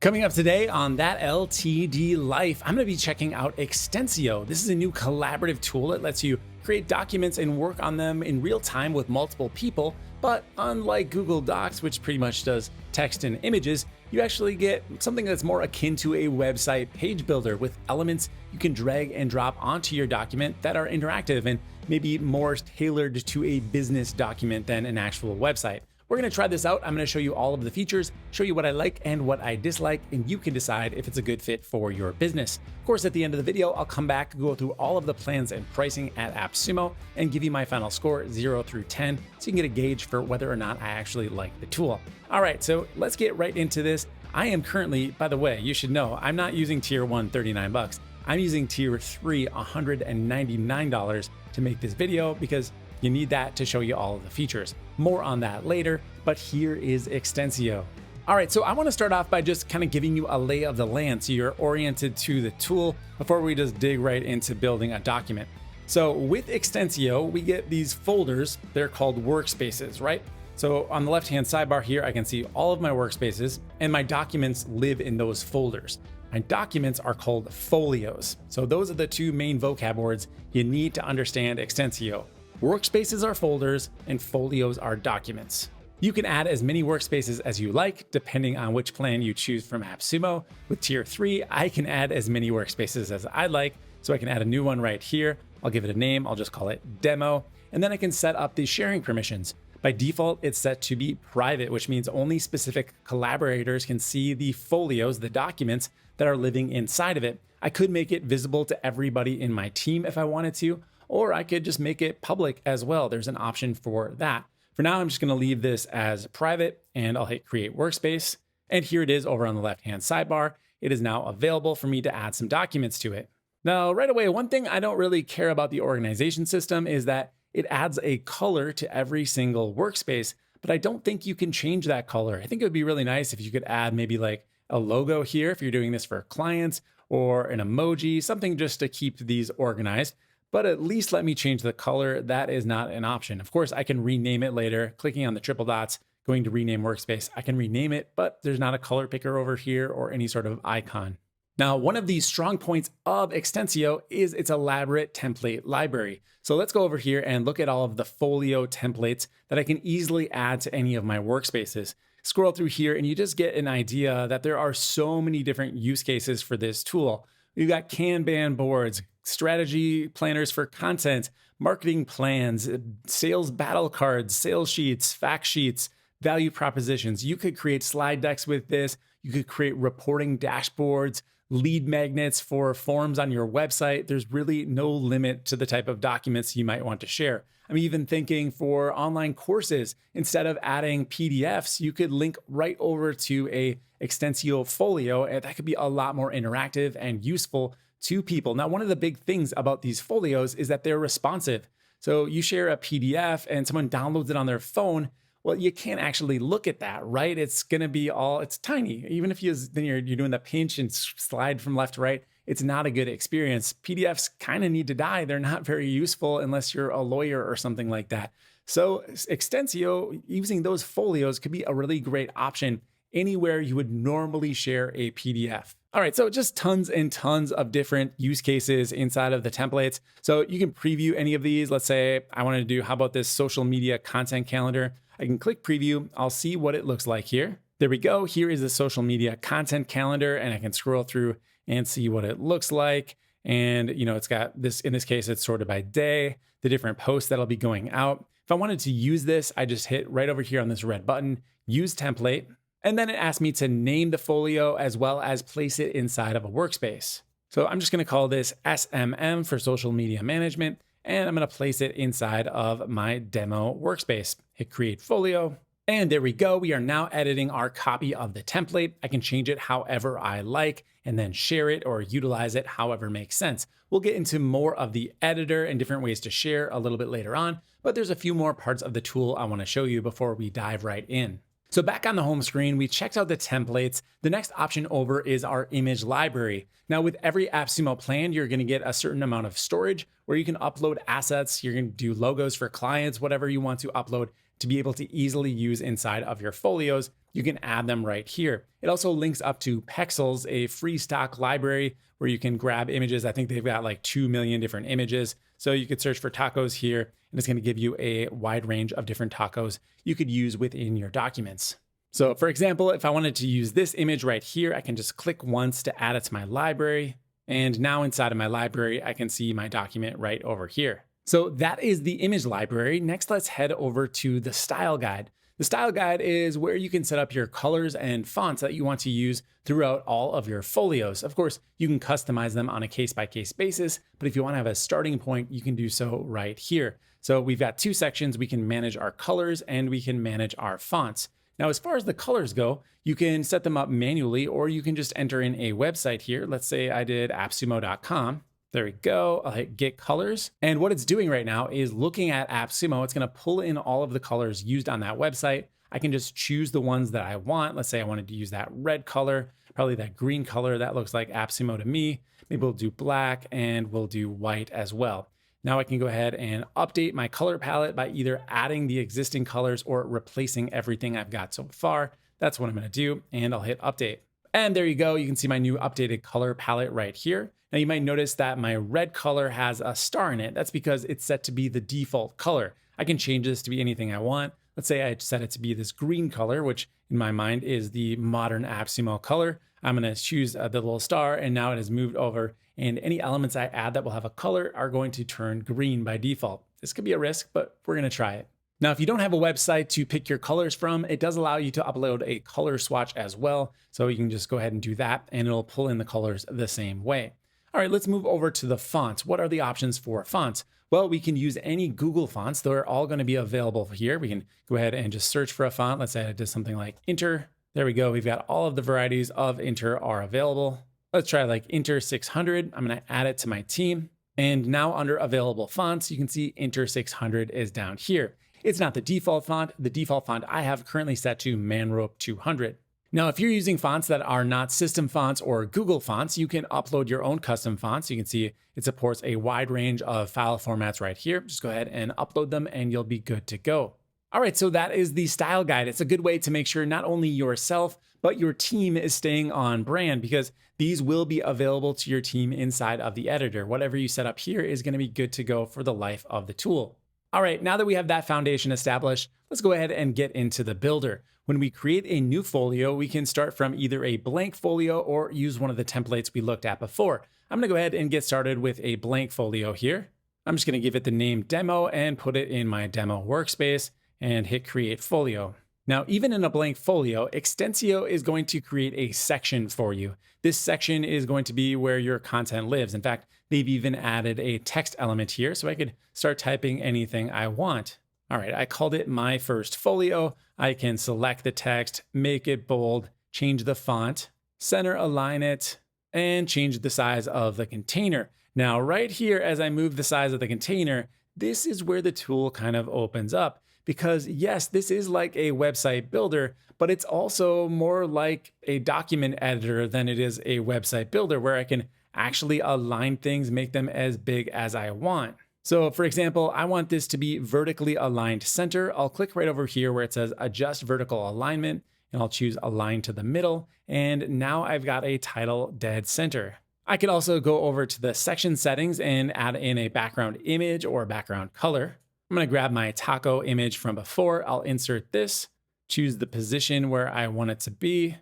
Coming up today on That LTD Life, I'm going to be checking out Xtensio. This is a new collaborative tool that lets you create documents and work on them in real time with multiple people. But unlike Google Docs, which pretty much does text and images, you actually get something that's more akin to a website page builder with elements you can drag and drop onto your document that are interactive and maybe more tailored to a business document than an actual website. We're going to try this out. I'm going to show you all of the features, show you what I like and what I dislike, and you can decide if it's a good fit for your business. Of course, at the end of the video, I'll come back, go through all of the plans and pricing at AppSumo, and give you my final score 0 through 10, so you can get a gauge for whether or not I actually like the tool. All right, so let's get right into this. I am currently, by the way, you should know, I'm not using tier 1, $39. I'm using tier 3, $199 to make this video because you need that to show you all of the features. More on that later, but here is Xtensio. All right, so I want to start off by just kind of giving you a lay of the land so you're oriented to the tool before we just dig right into building a document. So with Xtensio, we get these folders. They're called workspaces, right? So on the left-hand sidebar here, I can see all of my workspaces and my documents live in those folders. My documents are called folios. So those are the two main vocab words you need to understand Xtensio. Workspaces are folders and folios are documents. You can add as many workspaces as you like, depending on which plan you choose from AppSumo. With tier 3, I can add as many workspaces as I like, so I can add a new one right here. I'll give it a name, I'll just call it demo, and then I can set up the sharing permissions. By default, it's set to be private, which means only specific collaborators can see the folios, the documents that are living inside of it. I could make it visible to everybody in my team if I wanted to, or I could just make it public as well. There's an option for that. For now, I'm just gonna leave this as private and I'll hit create workspace. And here it is over on the left-hand sidebar. It is now available for me to add some documents to it. Now, right away, one thing I don't really care about the organization system is that it adds a color to every single workspace, but I don't think you can change that color. I think it would be really nice if you could add maybe like a logo here if you're doing this for clients, or an emoji, something just to keep these organized. But at least let me change the color. That is not an option. Of course, I can rename it later, clicking on the triple dots, going to rename workspace. I can rename it, but there's not a color picker over here or any sort of icon. Now, one of the strong points of Xtensio is its elaborate template library. So let's go over here and look at all of the folio templates that I can easily add to any of my workspaces. Scroll through here and you just get an idea that there are so many different use cases for this tool. We've got Kanban boards, strategy planners for content, marketing plans, sales battle cards, sales sheets, fact sheets, value propositions. You could create slide decks with this. You could create reporting dashboards, lead magnets for forms on your website. There's really no limit to the type of documents you might want to share. I'm even thinking for online courses, instead of adding PDFs, you could link right over to a Xtensio folio, and that could be a lot more interactive and useful to people. Now, one of the big things about these folios is that they're responsive. So you share a PDF and someone downloads it on their phone. Well, you can't actually look at that, right? It's going to be it's tiny. Even if you're doing the pinch and slide from left to right, it's not a good experience. PDFs kind of need to die. They're not very useful unless you're a lawyer or something like that. So Xtensio, using those folios could be a really great option anywhere you would normally share a PDF. All right, so just tons and tons of different use cases inside of the templates. So you can preview any of these. Let's say I wanted to do, how about this social media content calendar? I can click preview. I'll see what it looks like here. There we go. Here is the social media content calendar, and I can scroll through and see what it looks like. And it's got this, in this case, it's sorted by day, the different posts that'll be going out. If I wanted to use this, I just hit right over here on this red button, use template. And then it asks me to name the folio as well as place it inside of a workspace. So I'm just going to call this SMM for social media management, and I'm going to place it inside of my demo workspace. Hit create folio. And there we go. We are now editing our copy of the template. I can change it however I like and then share it or utilize it however makes sense. We'll get into more of the editor and different ways to share a little bit later on, but there's a few more parts of the tool I want to show you before we dive right in. So back on the home screen, we checked out the templates. The next option over is our image library. Now with every AppSumo plan, you're gonna get a certain amount of storage where you can upload assets. You're gonna do logos for clients, whatever you want to upload. to be able to easily use inside of your folios. You can add them right here. It also links up to Pexels, a free stock library where you can grab images. I think they've got like 2 million different images. So you could search for tacos here, and it's going to give you a wide range of different tacos you could use within your documents. So for example, if I wanted to use this image right here, I can just click once to add it to my library. And now inside of my library, I can see my document right over here. So that is the image library. Next, let's head over to the style guide. The style guide is where you can set up your colors and fonts that you want to use throughout all of your folios. Of course, you can customize them on a case-by-case basis, but if you want to have a starting point, you can do so right here. So we've got 2 sections. We can manage our colors and we can manage our fonts. Now, as far as the colors go, you can set them up manually, or you can just enter in a website here. Let's say I did appsumo.com. There we go. I'll hit get colors. And what it's doing right now is looking at AppSumo. It's going to pull in all of the colors used on that website. I can just choose the ones that I want. Let's say I wanted to use that red color, probably that green color. That looks like AppSumo to me. Maybe we'll do black and we'll do white as well. Now I can go ahead and update my color palette by either adding the existing colors or replacing everything I've got so far. That's what I'm going to do. And I'll hit update. And there you go. You can see my new updated color palette right here. Now you might notice that my red color has a star in it. That's because it's set to be the default color. I can change this to be anything I want. Let's say I set it to be this green color, which in my mind is the modern AppSumo color. I'm going to choose the little star, and now it has moved over, and any elements I add that will have a color are going to turn green by default. This could be a risk, but we're going to try it. Now, if you don't have a website to pick your colors from, it does allow you to upload a color swatch as well. So you can just go ahead and do that, and it'll pull in the colors the same way. All right, let's move over to the fonts. What are the options for fonts? Well, we can use any Google fonts. They're all going to be available here. We can go ahead and just search for a font. Let's say I did something like Inter. There we go. We've got all of the varieties of Inter are available. Let's try like Inter 600. I'm going to add it to my team. And now under available fonts, you can see Inter 600 is down here. It's not the default font. The default font I have currently set to Manrope 200. Now, if you're using fonts that are not system fonts or Google fonts, you can upload your own custom fonts. You can see it supports a wide range of file formats right here. Just go ahead and upload them and you'll be good to go. All right, so that is the style guide. It's a good way to make sure not only yourself, but your team is staying on brand, because these will be available to your team inside of the editor. Whatever you set up here is going to be good to go for the life of the tool. All right, now that we have that foundation established, let's go ahead and get into the builder. When we create a new folio, we can start from either a blank folio or use one of the templates we looked at before. I'm going to go ahead and get started with a blank folio here. I'm just going to give it the name demo and put it in my demo workspace and hit create folio. Now, even in a blank folio, Xtensio is going to create a section for you. This section is going to be where your content lives. In fact, they've even added a text element here, so I could start typing anything I want. All right, I called it my first folio. I can select the text, make it bold, change the font, center align it, and change the size of the container. Now, right here, as I move the size of the container, this is where the tool kind of opens up. Because yes, this is like a website builder, but it's also more like a document editor than it is a website builder, where I can actually align things, make them as big as I want. So for example, I want this to be vertically aligned center. I'll click right over here where it says adjust vertical alignment, and I'll choose align to the middle. And now I've got a title dead center. I can also go over to the section settings and add in a background image or background color. I'm going to grab my taco image from before. I'll insert this, choose the position where I want it to be.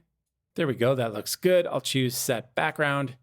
There we go. That looks good. I'll choose set background.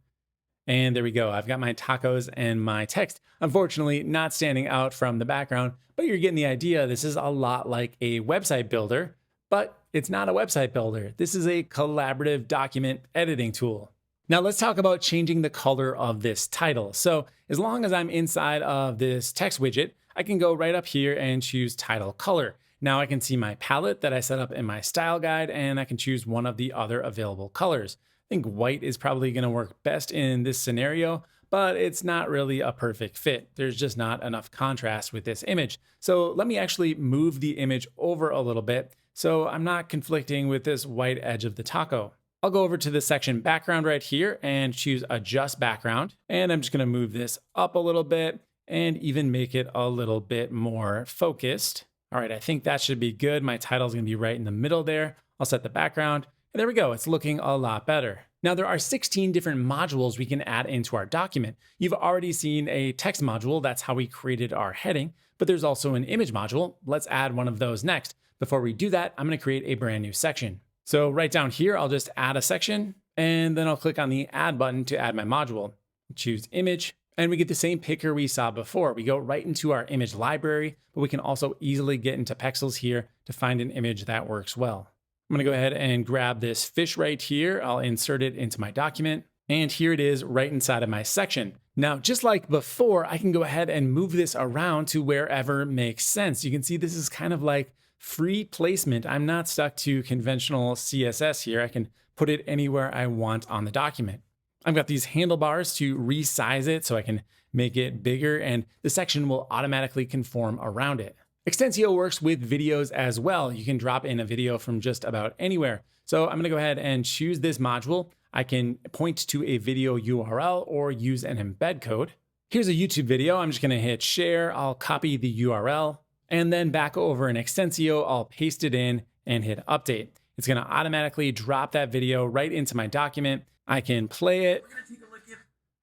And there we go. I've got my tacos and my text. Unfortunately, not standing out from the background, but you're getting the idea. This is a lot like a website builder, but it's not a website builder. This is a collaborative document editing tool. Now let's talk about changing the color of this title. So as long as I'm inside of this text widget, I can go right up here and choose title color. Now I can see my palette that I set up in my style guide, and I can choose one of the other available colors. I think white is probably going to work best in this scenario, but it's not really a perfect fit. There's just not enough contrast with this image. So let me actually move the image over a little bit so I'm not conflicting with this white edge of the taco. I'll go over to the section background right here and choose adjust background. And I'm just going to move this up a little bit and even make it a little bit more focused. All right, I think that should be good. My title is going to be right in the middle there. I'll set the background. And there we go. It's looking a lot better. Now there are 16 different modules we can add into our document. You've already seen a text module. That's how we created our heading. But there's also an image module. Let's add one of those next. Before we do that, I'm going to create a brand new section. So right down here, I'll just add a section, and then I'll click on the add button to add my module. Choose image, and we get the same picker we saw before. We go right into our image library, but we can also easily get into Pexels here to find an image that works well. I'm going to go ahead and grab this fish right here. I'll insert it into my document, and here it is right inside of my section. Now, just like before, I can go ahead and move this around to wherever makes sense. You can see this is kind of like free placement. I'm not stuck to conventional CSS here. I can put it anywhere I want on the document. I've got these handlebars to resize it so I can make it bigger, and the section will automatically conform around it. Xtensio works with videos as well. You can drop in a video from just about anywhere. So I'm going to go ahead and choose this module. I can point to a video URL or use an embed code. Here's a YouTube video. I'm just going to hit share. I'll copy the URL, and then back over in Xtensio, I'll paste it in and hit update. It's going to automatically drop that video right into my document. I can play it,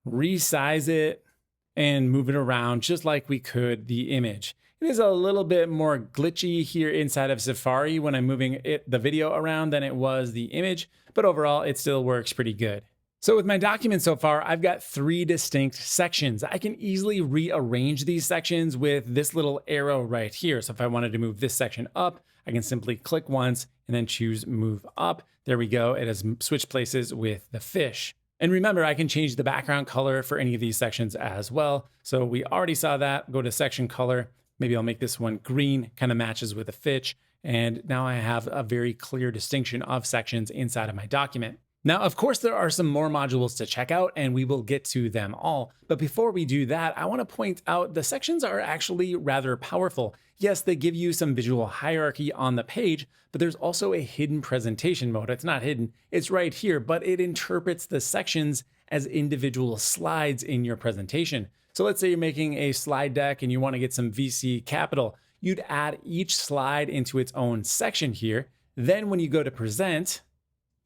resize it, and move it around just like we could the image. It is a little bit more glitchy here inside of Safari when I'm moving the video around than it was the image, but overall it still works pretty good. So with my document so far, I've got 3 distinct sections. I can easily rearrange these sections with this little arrow right here. So if I wanted to move this section up, I can simply click once and then choose move up. There we go. It has switched places with the fish. And remember, I can change the background color for any of these sections as well. So we already saw that. Go to section color. Maybe I'll make this one green, kind of matches with the fish. And now I have a very clear distinction of sections inside of my document. Now, of course, there are some more modules to check out, and we will get to them all. But before we do that, I want to point out the sections are actually rather powerful. Yes, they give you some visual hierarchy on the page, but there's also a hidden presentation mode. It's not hidden, it's right here, but it interprets the sections as individual slides in your presentation. So let's say you're making a slide deck and you want to get some VC capital. You'd add each slide into its own section here. Then when you go to present,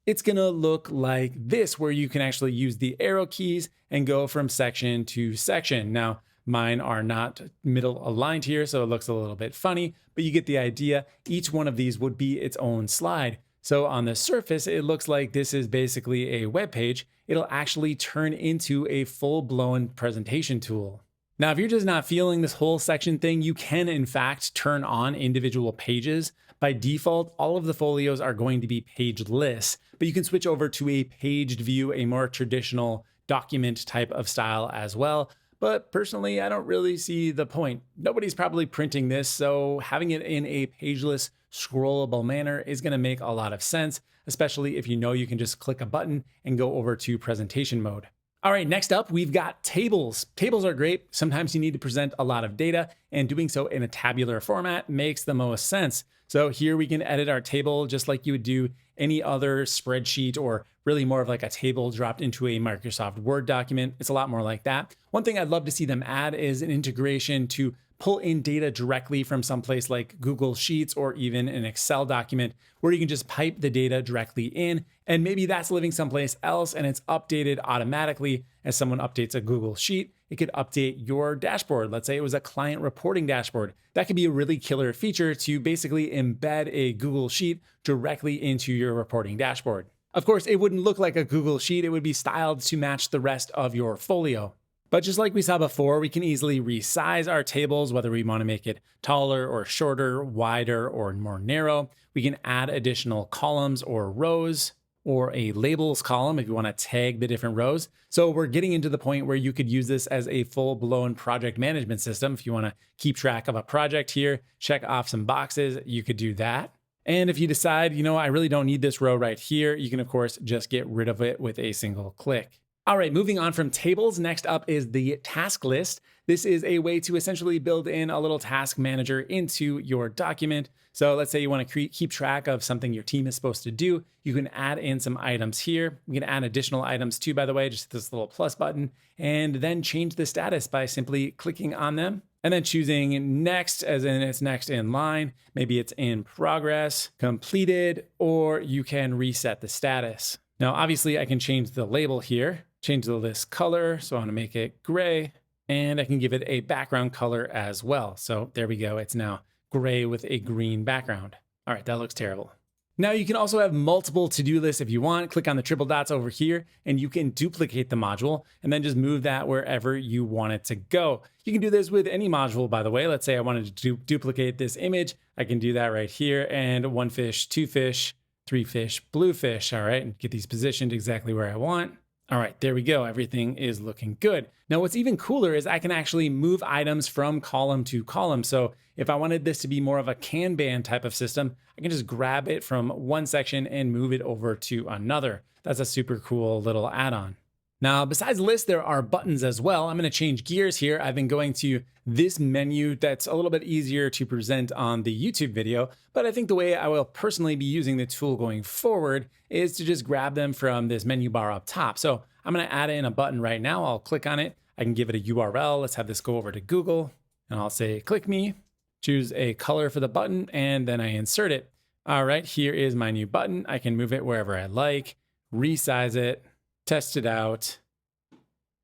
it's going to look like this, where you can actually use the arrow keys and go from section to section. Now, mine are not middle aligned here, so it looks a little bit funny, but you get the idea. Each one of these would be its own slide. So on the surface, it looks like this is basically a web page. It'll actually turn into a full-blown presentation tool. Now, if you're just not feeling this whole section thing, you can in fact turn on individual pages. By default, all of the folios are going to be pageless, but you can switch over to a paged view, a more traditional document type of style as well. But personally, I don't really see the point. Nobody's probably printing this, so having it in a pageless, scrollable manner is going to make a lot of sense, especially if you know you can just click a button and go over to presentation mode. All right, next up, we've got tables. Tables are great. Sometimes you need to present a lot of data, and doing so in a tabular format makes the most sense. So here we can edit our table just like you would do any other spreadsheet, or really more of like a table dropped into a Microsoft Word document. It's a lot more like that. One thing I'd love to see them add is an integration to pull in data directly from someplace like Google Sheets or even an Excel document, where you can just pipe the data directly in, and maybe that's living someplace else and it's updated automatically as someone updates a Google Sheet. It could update your dashboard. Let's say it was a client reporting dashboard. That could be a really killer feature to basically embed a Google Sheet directly into your reporting dashboard. Of course, it wouldn't look like a Google Sheet. It would be styled to match the rest of your folio. But just like we saw before, we can easily resize our tables, whether we want to make it taller or shorter, wider or more narrow. We can add additional columns or rows, or a labels column if you want to tag the different rows. So we're getting into the point where you could use this as a full-blown project management system. If you want to keep track of a project here, check off some boxes, you could do that. And if you decide, I really don't need this row right here, you can of course just get rid of it with a single click. All right, moving on from tables, next up is the task list. This is a way to essentially build in a little task manager into your document. So let's say you want to keep track of something your team is supposed to do. You can add in some items here. You can add additional items too, by the way, just this little plus button, and then change the status by simply clicking on them. and then choosing next as in it's next in line. Maybe it's in progress, completed, or you can reset the status. Now, obviously I can change the label here, change the list color. So I want to make it gray, and I can give it a background color as well. So there we go. It's now gray with a green background. All right, that looks terrible. Now you can also have multiple to-do lists if you want. Click on the triple dots over here and you can duplicate the module and then just move that wherever you want it to go. You can do this with any module, by the way. Let's say I wanted to duplicate this image. I can do that right here, and 1 fish, 2 fish, 3 fish, blue fish. All right, and get these positioned exactly where I want. All right, there we go. Everything is looking good. Now, what's even cooler is I can actually move items from column to column. So if I wanted this to be more of a Kanban type of system, I can just grab it from one section and move it over to another. That's a super cool little add-on. Now, besides lists, there are buttons as well. I'm going to change gears here. I've been going to this menu that's a little bit easier to present on the YouTube video, but I think the way I will personally be using the tool going forward is to just grab them from this menu bar up top. So I'm going to add in a button right now. I'll click on it. I can give it a URL. Let's have this go over to Google, and I'll say, click me, choose a color for the button, and then I insert it. All right, here is my new button. I can move it wherever I like, resize it, test it out.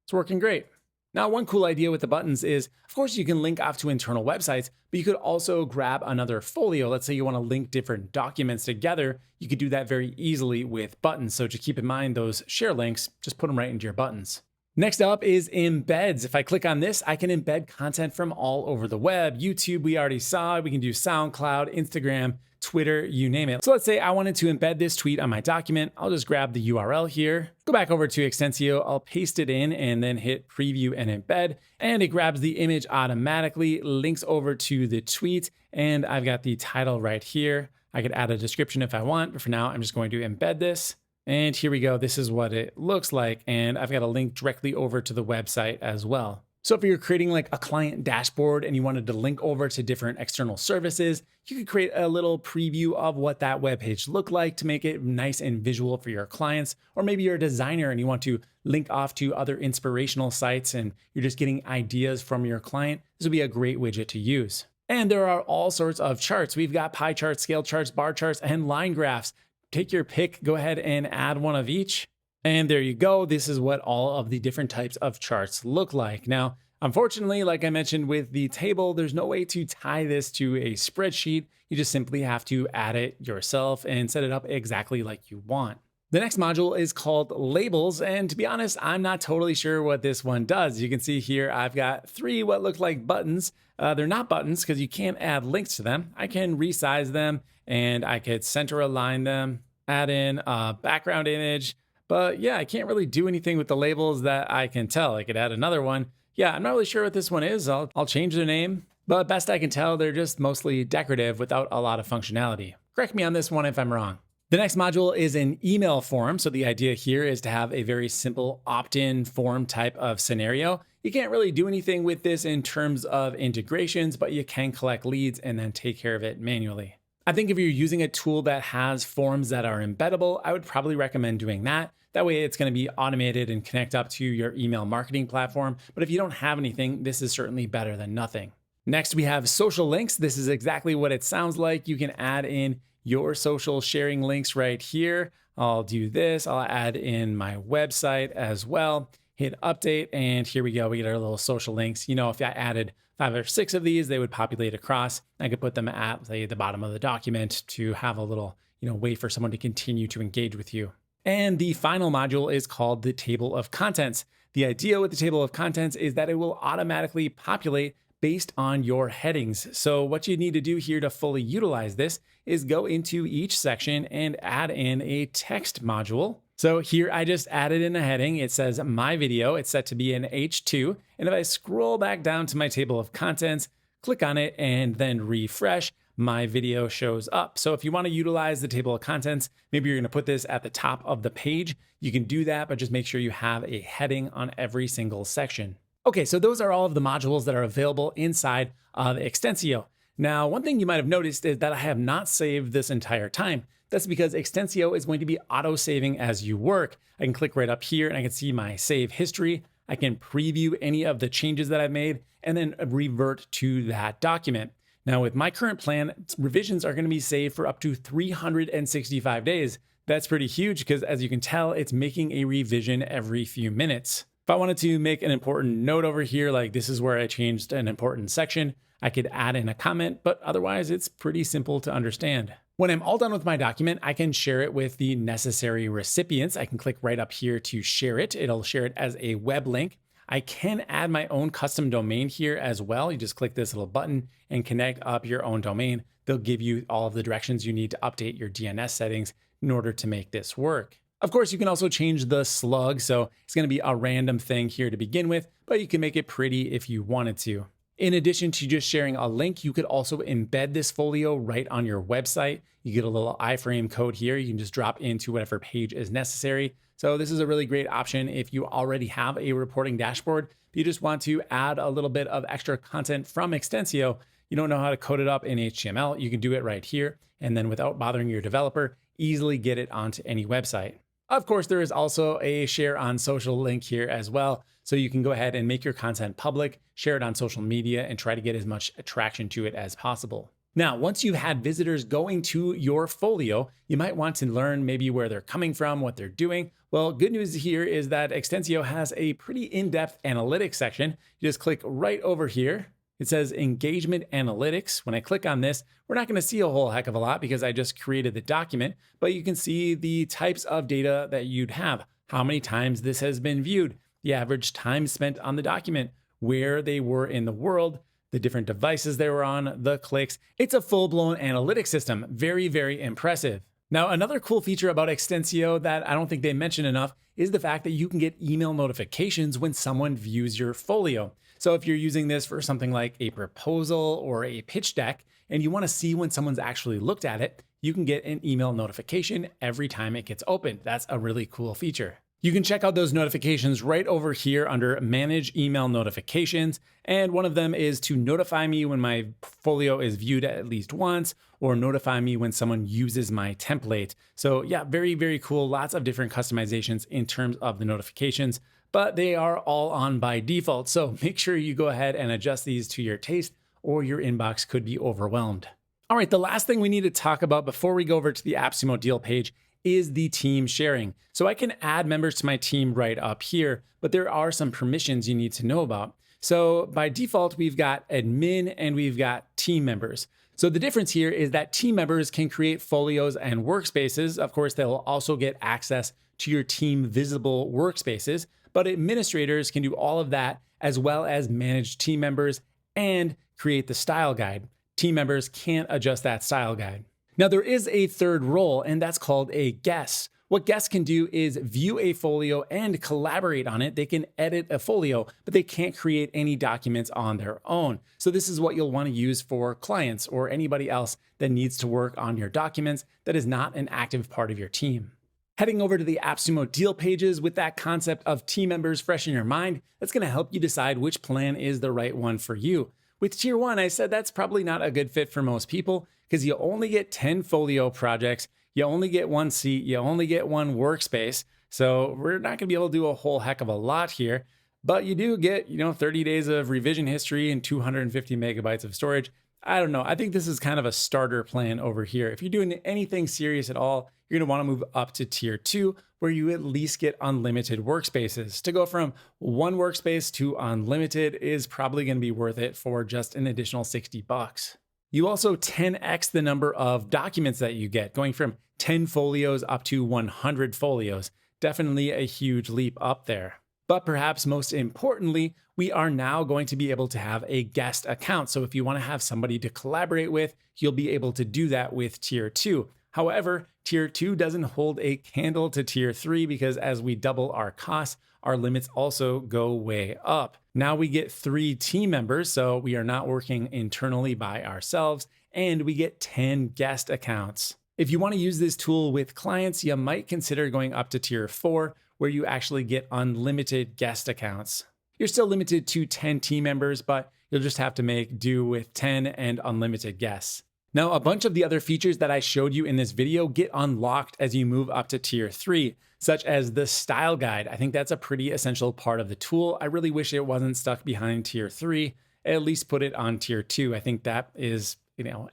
It's working great. Now, one cool idea with the buttons is, of course, you can link off to internal websites, but you could also grab another folio. Let's say you want to link different documents together. You could do that very easily with buttons. So just keep in mind those share links, just put them right into your buttons. Next up is embeds. If I click on this, I can embed content from all over the web. YouTube, we already saw. We can do SoundCloud, Instagram, Twitter, you name it. So let's say I wanted to embed this tweet on my document. I'll just grab the URL here, go back over to Xtensio, I'll paste it in and then hit preview and embed, and it grabs the image automatically, links over to the tweet, and I've got the title right here. I could add a description if I want, but for now, I'm just going to embed this. And here we go. This is what it looks like. And I've got a link directly over to the website as well. So if you're creating like a client dashboard and you wanted to link over to different external services, you could create a little preview of what that web page looked like to make it nice and visual for your clients. Or maybe you're a designer and you want to link off to other inspirational sites and you're just getting ideas from your client. This would be a great widget to use. And there are all sorts of charts. We've got pie charts, scale charts, bar charts, and line graphs. Take your pick, go ahead and add one of each. And there you go. This is what all of the different types of charts look like. Now, unfortunately, like I mentioned with the table, there's no way to tie this to a spreadsheet. You just simply have to add it yourself and set it up exactly like you want. The next module is called labels. And to be honest, I'm not totally sure what this one does. You can see here, I've got 3 what look like buttons. They're not buttons because you can't add links to them. I can resize them and I could center align them, add in a background image. But yeah, I can't really do anything with the labels that I can tell. I could add another one. Yeah, I'm not really sure what this one is. I'll change their name, but best I can tell, they're just mostly decorative without a lot of functionality. Correct me on this one if I'm wrong. The next module is an email form. So the idea here is to have a very simple opt-in form type of scenario. You can't really do anything with this in terms of integrations, but you can collect leads and then take care of it manually. I think if you're using a tool that has forms that are embeddable, I would probably recommend doing that. That way it's going to be automated and connect up to your email marketing platform. But if you don't have anything, this is certainly better than nothing. Next, we have social links. This is exactly what it sounds like. You can add in your social sharing links right here. I'll do this. I'll add in my website as well. Hit update, and here we go. We get our little social links. You know, if I added 5 or 6 of these, they would populate across. I could put them at, say, the bottom of the document to have a little, way for someone to continue to engage with you. And the final module is called the table of contents. The idea with the table of contents is that it will automatically populate based on your headings. So what you need to do here to fully utilize this is go into each section and add in a text module. So here I just added in a heading. It says my video. It's set to be an H2. And if I scroll back down to my table of contents, click on it and then refresh, my video shows up. So if you want to utilize the table of contents, maybe you're going to put this at the top of the page. You can do that, but just make sure you have a heading on every single section. Okay, so those are all of the modules that are available inside of Xtensio. Now, one thing you might have noticed is that I have not saved this entire time. That's because Xtensio is going to be auto-saving as you work. I can click right up here and I can see my save history. I can preview any of the changes that I've made and then revert to that document. Now, with my current plan, revisions are going to be saved for up to 365 days. That's pretty huge because, as you can tell, it's making a revision every few minutes. If I wanted to make an important note over here, like this is where I changed an important section, I could add in a comment, but otherwise it's pretty simple to understand. When I'm all done with my document, I can share it with the necessary recipients. I can click right up here to share it. It'll share it as a web link. I can add my own custom domain here as well. You just click this little button and connect up your own domain. They'll give you all of the directions you need to update your DNS settings in order to make this work. Of course, you can also change the slug, so it's going to be a random thing here to begin with, but you can make it pretty if you wanted to. In addition to just sharing a link, you could also embed this folio right on your website. You get a little iframe code here. You can just drop into whatever page is necessary. So this is a really great option if you already have a reporting dashboard, but you just want to add a little bit of extra content from Xtensio. You don't know how to code it up in HTML. You can do it right here. And then without bothering your developer, easily get it onto any website. Of course, there is also a share on social link here as well. So you can go ahead and make your content public, share it on social media, and try to get as much attraction to it as possible. Now, once you've had visitors going to your folio, you might want to learn maybe where they're coming from, what they're doing. Well, good news here is that Xtensio has a pretty in-depth analytics section. You just click right over here. It says engagement analytics. When I click on this, we're not going to see a whole heck of a lot because I just created the document, but you can see the types of data that you'd have, how many times this has been viewed, the average time spent on the document, where they were in the world, the different devices they were on, the clicks. It's a full-blown analytics system. Very, very impressive. Now, another cool feature about Xtensio that I don't think they mention enough is the fact that you can get email notifications when someone views your folio. So if you're using this for something like a proposal or a pitch deck, and you want to see when someone's actually looked at it, you can get an email notification every time it gets opened. That's a really cool feature. You can check out those notifications right over here under Manage Email Notifications. And one of them is to notify me when my folio is viewed at least once, or notify me when someone uses my template. So yeah, very, very cool. Lots of different customizations in terms of the notifications, but they are all on by default. So make sure you go ahead and adjust these to your taste, or your inbox could be overwhelmed. All right, the last thing we need to talk about before we go over to the AppSumo deal page is the team sharing. So I can add members to my team right up here, but there are some permissions you need to know about. So by default, we've got admin and we've got team members. So the difference here is that team members can create folios and workspaces. Of course, they'll also get access to your team visible workspaces, but administrators can do all of that as well as manage team members and create the style guide. Team members can't adjust that style guide. Now, there is a third role, and that's called a guest. What guests can do is view a folio and collaborate on it. They can edit a folio, but they can't create any documents on their own. So this is what you'll want to use for clients or anybody else that needs to work on your documents that is not an active part of your team. Heading over to the AppSumo deal pages with that concept of team members fresh in your mind, that's going to help you decide which plan is the right one for you. With Tier 1, I said that's probably not a good fit for most people because you only get 10 folio projects, you only get one seat, you only get one workspace. So we're not going to be able to do a whole heck of a lot here, but you do get, 30 days of revision history and 250 megabytes of storage. I don't know. I think this is kind of a starter plan over here. If you're doing anything serious at all, you're going to want to move up to Tier 2, where you at least get unlimited workspaces. To go from one workspace to unlimited is probably going to be worth it for just an additional $60. You also 10x the number of documents that you get, going from 10 folios up to 100 folios. Definitely a huge leap up there. But perhaps most importantly, we are now going to be able to have a guest account. So if you want to have somebody to collaborate with, you'll be able to do that with Tier 2. However, Tier 2 doesn't hold a candle to Tier 3 because as we double our costs, our limits also go way up. Now we get 3 team members, so we are not working internally by ourselves, and we get 10 guest accounts. If you want to use this tool with clients, you might consider going up to Tier 4, where you actually get unlimited guest accounts. You're still limited to 10 team members, but you'll just have to make do with 10 and unlimited guests. Now, a bunch of the other features that I showed you in this video get unlocked as you move up to tier 3, such as the style guide. I think that's a pretty essential part of the tool. I really wish it wasn't stuck behind tier 3. At least put it on tier 2. I think that is,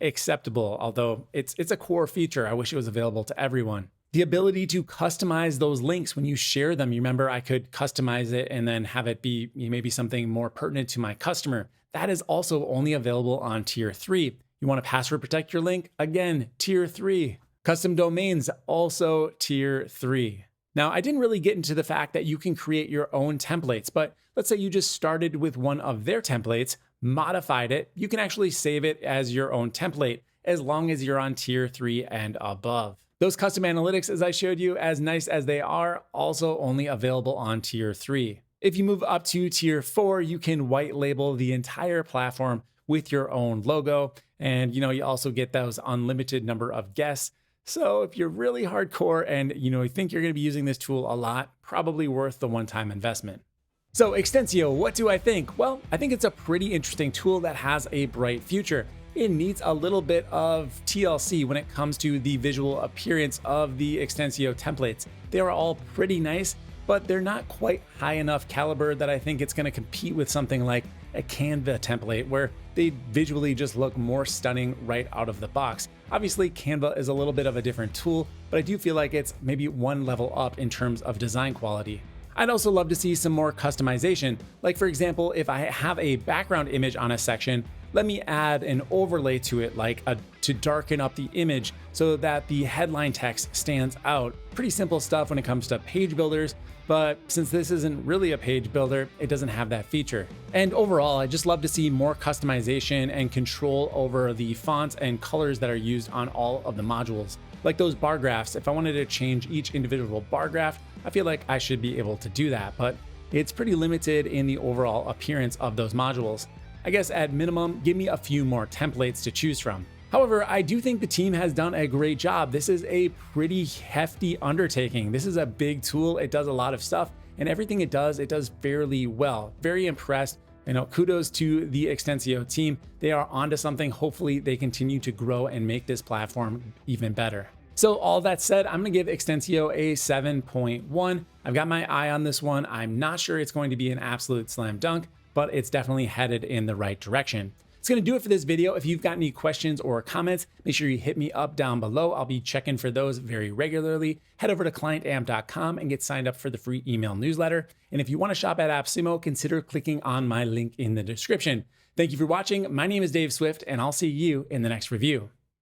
acceptable, although it's a core feature. I wish it was available to everyone. The ability to customize those links when you share them. You remember I could customize it and then have it be maybe something more pertinent to my customer. That is also only available on tier 3. You want to password protect your link? Again, tier 3. Custom domains, also tier 3. Now, I didn't really get into the fact that you can create your own templates, but let's say you just started with one of their templates, modified it, you can actually save it as your own template as long as you're on tier 3 and above. Those custom analytics, as I showed you, as nice as they are, also only available on tier 3. If you move up to tier 4, you can white label the entire platform with your own logo. And you also get those unlimited number of guests. So if you're really hardcore and you think you're going to be using this tool a lot, probably worth the one-time investment. So Xtensio, what do I think? Well, I think it's a pretty interesting tool that has a bright future. It needs a little bit of TLC when it comes to the visual appearance of the Xtensio templates. They are all pretty nice, but they're not quite high enough caliber that I think it's going to compete with something like a Canva template where they visually just look more stunning right out of the box. Obviously, Canva is a little bit of a different tool, but I do feel like it's maybe one level up in terms of design quality. I'd also love to see some more customization. Like for example, if I have a background image on a section, let me add an overlay to it, to darken up the image so that the headline text stands out. Pretty simple stuff when it comes to page builders, but since this isn't really a page builder, it doesn't have that feature. And overall, I just love to see more customization and control over the fonts and colors that are used on all of the modules. Like those bar graphs, if I wanted to change each individual bar graph, I feel like I should be able to do that, but it's pretty limited in the overall appearance of those modules. I guess at minimum, give me a few more templates to choose from. However, I do think the team has done a great job. This is a pretty hefty undertaking. This is a big tool. It does a lot of stuff, and everything it does fairly well. Very impressed. Kudos to the Xtensio team. They are onto something. Hopefully they continue to grow and make this platform even better. So all that said, I'm gonna give Xtensio a 7.1. I've got my eye on this one. I'm not sure it's going to be an absolute slam dunk, but it's definitely headed in the right direction. It's gonna do it for this video. If you've got any questions or comments, make sure you hit me up down below. I'll be checking for those very regularly. Head over to clientamp.com and get signed up for the free email newsletter. And if you wanna shop at AppSumo, consider clicking on my link in the description. Thank you for watching. My name is Dave Swift, and I'll see you in the next review.